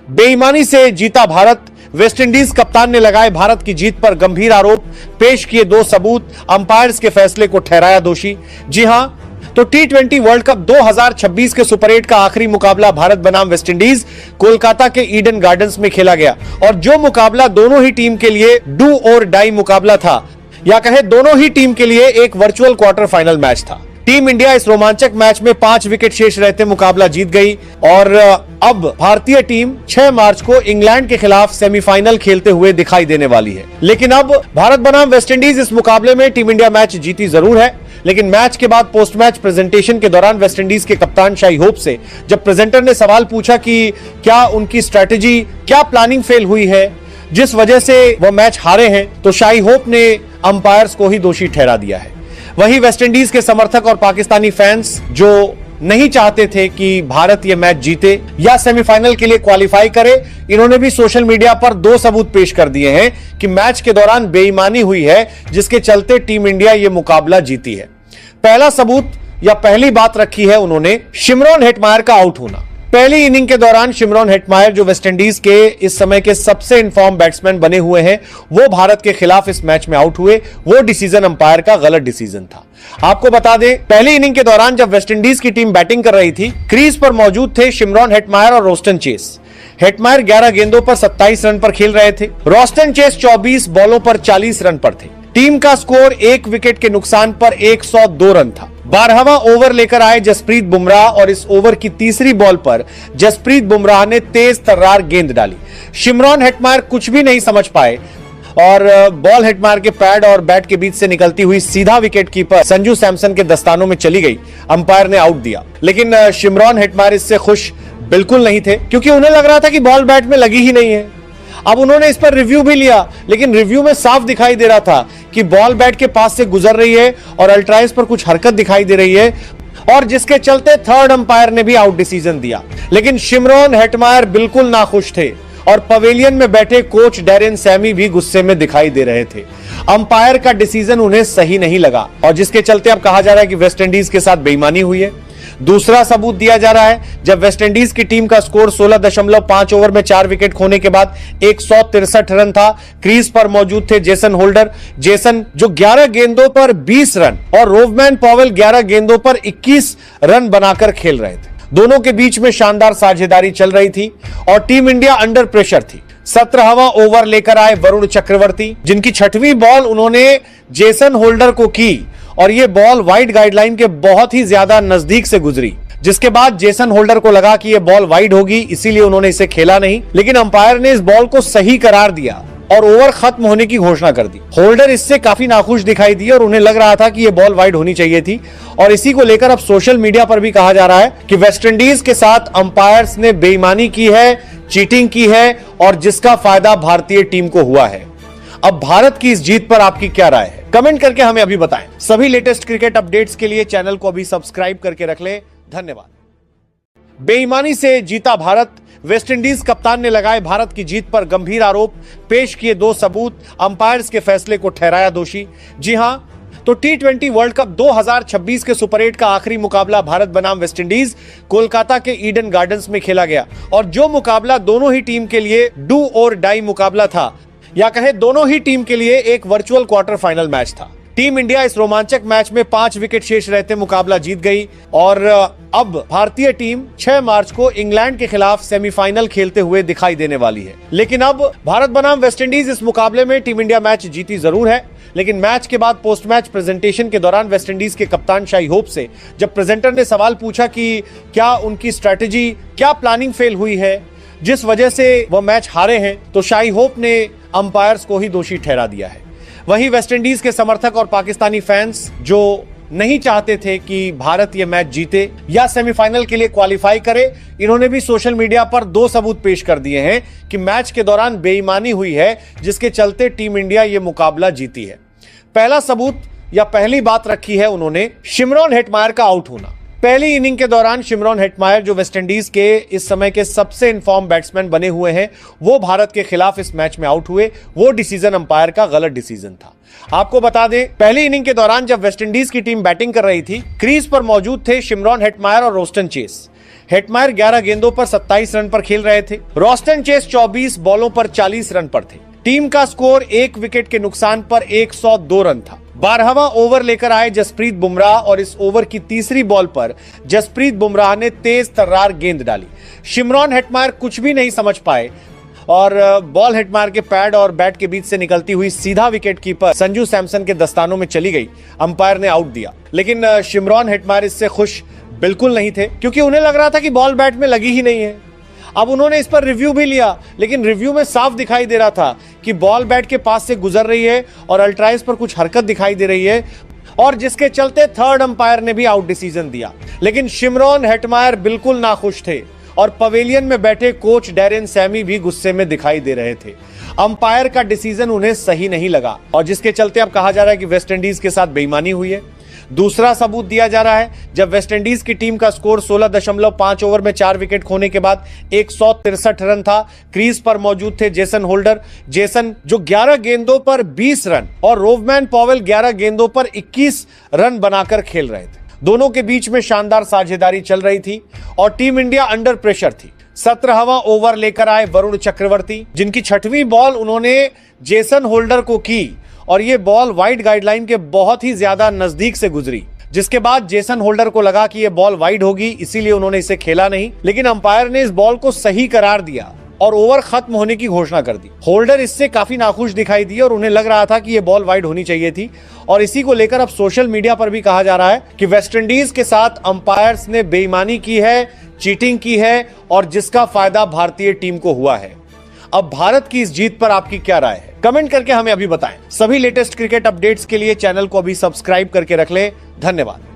बेईमानी से जीता भारत, वेस्टइंडीज कप्तान ने लगाए भारत की जीत पर गंभीर आरोप, पेश किए 2 सबूत, अंपायर्स के फैसले को ठहराया दोषी। जी हां, तो टी20 वर्ल्ड कप 2026 के सुपर 8 का आखिरी मुकाबला भारत बनाम वेस्टइंडीज कोलकाता के ईडन गार्डन्स में खेला गया और जो मुकाबला दोनों ही टीम के लिए डू और डाई मुकाबला था, या कहे दोनों ही टीम के लिए एक वर्चुअल क्वार्टर फाइनल मैच था। टीम इंडिया इस रोमांचक मैच में 5 विकेट शेष रहते मुकाबला जीत गई और अब भारतीय टीम 6 मार्च को इंग्लैंड के खिलाफ सेमीफाइनल खेलते हुए दिखाई देने वाली है। लेकिन अब भारत बनाम वेस्टइंडीज इस मुकाबले में टीम इंडिया मैच जीती जरूर है, लेकिन मैच के बाद पोस्ट मैच प्रेजेंटेशन के दौरान वेस्टइंडीज के कप्तान शाई होप से जब प्रेजेंटर ने सवाल पूछा कि क्या उनकी स्ट्रेटेजी, क्या प्लानिंग फेल हुई है जिस वजह से वह मैच हारे हैं, तो शाई होप ने अंपायर्स को ही दोषी ठहरा दिया है। वहीं वेस्टइंडीज के समर्थक और पाकिस्तानी फैंस जो नहीं चाहते थे कि भारत यह मैच जीते या सेमीफाइनल के लिए क्वालिफाई करे, इन्होंने भी सोशल मीडिया पर 2 सबूत पेश कर दिए हैं कि मैच के दौरान बेईमानी हुई है जिसके चलते टीम इंडिया यह मुकाबला जीती है। पहला सबूत या पहली बात रखी है उन्होंने शिमरॉन हेटमायर का आउट होना। पहली इनिंग के दौरान शिमरॉन हेटमायर जो वेस्टइंडीज के इस समय के सबसे इनफॉर्म बैट्समैन बने हुए हैं, वो भारत के खिलाफ इस मैच में आउट हुए। वो डिसीजन अंपायर का गलत डिसीजन था। आपको बता दें, पहली इनिंग के दौरान जब वेस्टइंडीज की टीम बैटिंग कर रही थी, क्रीज पर मौजूद थे शिमरॉन हेटमायर और रोस्टन चेस। हेटमायर 11 गेंदों पर 27 रन पर खेल रहे थे, रोस्टन चेस 24 बॉलों पर 40 रन पर थे। टीम का स्कोर 1 विकेट के नुकसान पर 102 रन था। 12वां ओवर लेकर आए जसप्रीत बुमराह और इस ओवर की तीसरी बॉल पर जसप्रीत बुमराह ने तेज तर्रार गेंद डाली। शिमरॉन हेटमायर कुछ भी नहीं समझ पाए और बॉल हेटमायर के पैड और बैट के बीच से निकलती हुई सीधा विकेट कीपर संजू सैमसन के दस्तानों में चली गई। अंपायर ने आउट दिया, लेकिन शिमरॉन हेटमायर इससे खुश बिल्कुल नहीं थे क्योंकि उन्हें लग रहा था कि बॉल बैट में लगी ही नहीं है। अब उन्होंने इस पर रिव्यू भी लिया, लेकिन रिव्यू में साफ दिखाई दे रहा था कि बॉल बैट के पास से गुजर रही है और अल्ट्राइज पर कुछ हरकत दिखाई दे रही है और जिसके चलते थर्ड अंपायर ने भी आउट डिसीजन दिया। लेकिन शिमरॉन हेटमायर बिल्कुल नाखुश थे और पवेलियन में बैठे कोच डैरेन सैमी भी गुस्से में दिखाई दे रहे थे। अंपायर का डिसीजन उन्हें सही नहीं लगा और जिसके चलते अब कहा जा रहा है कि वेस्टइंडीज के साथ बेईमानी हुई है। दूसरा सबूत दिया जा रहा है, जब वेस्टइंडीज की टीम का स्कोर 16.5 ओवर में 4 विकेट खोने के बाद 163 रन था। क्रीज पर मौजूद थे जेसन होल्डर, जेसन जो 11 गेंदों पर 20 रन और रोवमैन पॉवेल 11 गेंदों पर 21 रन बनाकर खेल रहे थे। दोनों के बीच में शानदार साझेदारी चल रही थी और टीम इंडिया अंडर प्रेशर थी। 17वां ओवर लेकर आए वरुण चक्रवर्ती, जिनकी 6वीं बॉल उन्होंने जेसन होल्डर को की और यह बॉल वाइड गाइडलाइन के बहुत ही ज्यादा नजदीक से गुजरी, जिसके बाद जेसन होल्डर को लगा कि यह बॉल वाइड होगी, इसीलिए उन्होंने इसे खेला नहीं। लेकिन अंपायर ने इस बॉल को सही करार दिया और ओवर खत्म होने की घोषणा कर दी। होल्डर इससे काफी नाखुश दिखाई दिए और उन्हें लग रहा था कि यह बॉल वाइड होनी चाहिए थी और इसी को लेकर अब सोशल मीडिया पर भी कहा जा रहा है कि वेस्टइंडीज के साथ अंपायर्स ने बेईमानी की है, चीटिंग की है और जिसका फायदा भारतीय टीम को हुआ है। अब भारत की इस जीत पर आपकी क्या राय है? कमेंट करके हमें अभी बताएं। सभी लेटेस्ट क्रिकेट अपडेट्स के लिए चैनल को अभी सब्सक्राइब करके रख लें। धन्यवाद। बेईमानी से जीता भारत, वेस्टइंडीज कप्तान ने लगाए भारत की जीत पर गंभीर आरोप, पेश किए 2 सबूत, अंपायर्स के फैसले को ठहराया दोषी। जी हां, तो टी20 वर्ल्ड कप 2026 के सुपर 8 का आखिरी मुकाबला भारत बनाम वेस्टइंडीज कोलकाता के ईडन गार्डन्स में खेला गया और जो मुकाबला दोनों ही टीम के लिए डू और डाई मुकाबला था, या कहे दोनों ही टीम के लिए एक वर्चुअल क्वार्टर फाइनल मैच था। टीम इंडिया इस रोमांचक मैच में 5 विकेट शेष रहते मुकाबला जीत गई और अब भारतीय टीम 6 मार्च को इंग्लैंड के खिलाफ सेमीफाइनल खेलते हुए दिखाई देने वाली है। लेकिन अब भारत बनाम वेस्टइंडीज इस मुकाबले में टीम इंडिया मैच जीती जरूर है, लेकिन मैच के बाद पोस्ट मैच प्रेजेंटेशन के दौरान वेस्टइंडीज के कप्तान शाई होप से जब प्रेजेंटर ने सवाल पूछा कि क्या उनकी स्ट्रेटेजी, क्या प्लानिंग फेल हुई है जिस वजह से वह मैच हारे हैं, तो शाई होप ने अंपायर्स को ही दोषी ठहरा दिया है। वहीं वेस्टइंडीज के समर्थक और पाकिस्तानी फैंस जो नहीं चाहते थे कि भारत यह मैच जीते या सेमीफाइनल के लिए क्वालिफाई करे, इन्होंने भी सोशल मीडिया पर 2 सबूत पेश कर दिए हैं कि मैच के दौरान बेईमानी हुई है जिसके चलते टीम इंडिया यह मुकाबला जीती है। पहला सबूत या पहली बात रखी है उन्होंने शिमरॉन हेटमायर का आउट होना। पहली इनिंग के दौरान शिमरॉन हेटमायर जो वेस्टइंडीज के इस समय के सबसे इनफॉर्म बैट्समैन बने हुए हैं, वो भारत के खिलाफ इस मैच में आउट हुए। वो डिसीजन अंपायर का गलत डिसीजन था। आपको बता दें, पहली इनिंग के दौरान जब वेस्टइंडीज की टीम बैटिंग कर रही थी, क्रीज पर मौजूद थे शिमरॉन हेटमायर और रोस्टन चेस। हेटमायर 11 गेंदों पर 27 रन पर खेल रहे थे। रॉस्टन चेस 24 बॉलों पर 40 रन पर थे। टीम का स्कोर 1 विकेट के नुकसान पर 102 रन था। 12वां ओवर लेकर आए जसप्रीत बुमराह और इस ओवर की तीसरी बॉल पर जसप्रीत बुमराह ने तेज तर्रार गेंद डाली। शिमरॉन हेटमायर कुछ भी नहीं समझ पाए और बॉल हेटमायर के पैड और बैट के बीच से निकलती हुई सीधा विकेट कीपर संजू सैमसन के दस्तानों में चली गई। अंपायर ने आउट दिया, लेकिन शिमरॉन हेटमायर इससे खुश बिल्कुल नहीं थे, क्योंकि उन्हें लग रहा था कि बॉल बैट में लगी ही नहीं है। अब उन्होंने इस पर रिव्यू भी लिया, लेकिन रिव्यू में साफ दिखाई दे रहा था कि बॉल बैट के पास से गुजर रही है और अल्ट्राइज पर कुछ हरकत दिखाई दे रही है, और जिसके चलते थर्ड अंपायर ने भी आउट डिसीजन दिया। लेकिन शिमरॉन हेटमायर बिल्कुल नाखुश थे और पवेलियन में बैठे कोच डैरेन सैमी भी गुस्से में दिखाई दे रहे थे। अंपायर का डिसीजन उन्हें सही नहीं लगा और जिसके चलते अब कहा जा रहा है कि वेस्टइंडीज के साथ बेईमानी हुई है। दूसरा सबूत दिया जा रहा है जब वेस्टइंडीज की टीम का स्कोर 16.5 ओवर में 4 विकेट खोने के बाद 163 रन था। क्रीज पर मौजूद थे जेसन होल्डर, जेसन जो 11 गेंदों पर 20 रन और रोवमैन पॉवेल 11 गेंदों पर 21 रन बनाकर खेल रहे थे। दोनों के बीच में शानदार साझेदारी चल रही थी और टीम इंडिया अंडर प्रेशर थी। 17वां ओवर लेकर आए वरुण चक्रवर्ती, जिनकी 6वीं बॉल उन्होंने जेसन होल्डर को की और ये बॉल वाइड गाइडलाइन के बहुत ही ज्यादा नजदीक से गुजरी, जिसके बाद जेसन होल्डर को लगा कि ये बॉल वाइड होगी, इसीलिए उन्होंने इसे खेला नहीं। लेकिन अंपायर ने इस बॉल को सही करार दिया और ओवर खत्म होने की घोषणा कर दी। होल्डर इससे काफी नाखुश दिखाई दिए और उन्हें लग रहा था कि यह बॉल वाइड होनी चाहिए थी और इसी को लेकर अब सोशल मीडिया पर भी कहा जा रहा है कि वेस्टइंडीज के साथ अंपायर्स ने बेईमानी की है, चीटिंग की है और जिसका फायदा भारतीय टीम को हुआ है। अब भारत की इस जीत पर आपकी क्या राय है? कमेंट करके हमें अभी बताएं। सभी लेटेस्ट क्रिकेट अपडेट्स के लिए चैनल को अभी सब्सक्राइब करके रख लें। धन्यवाद।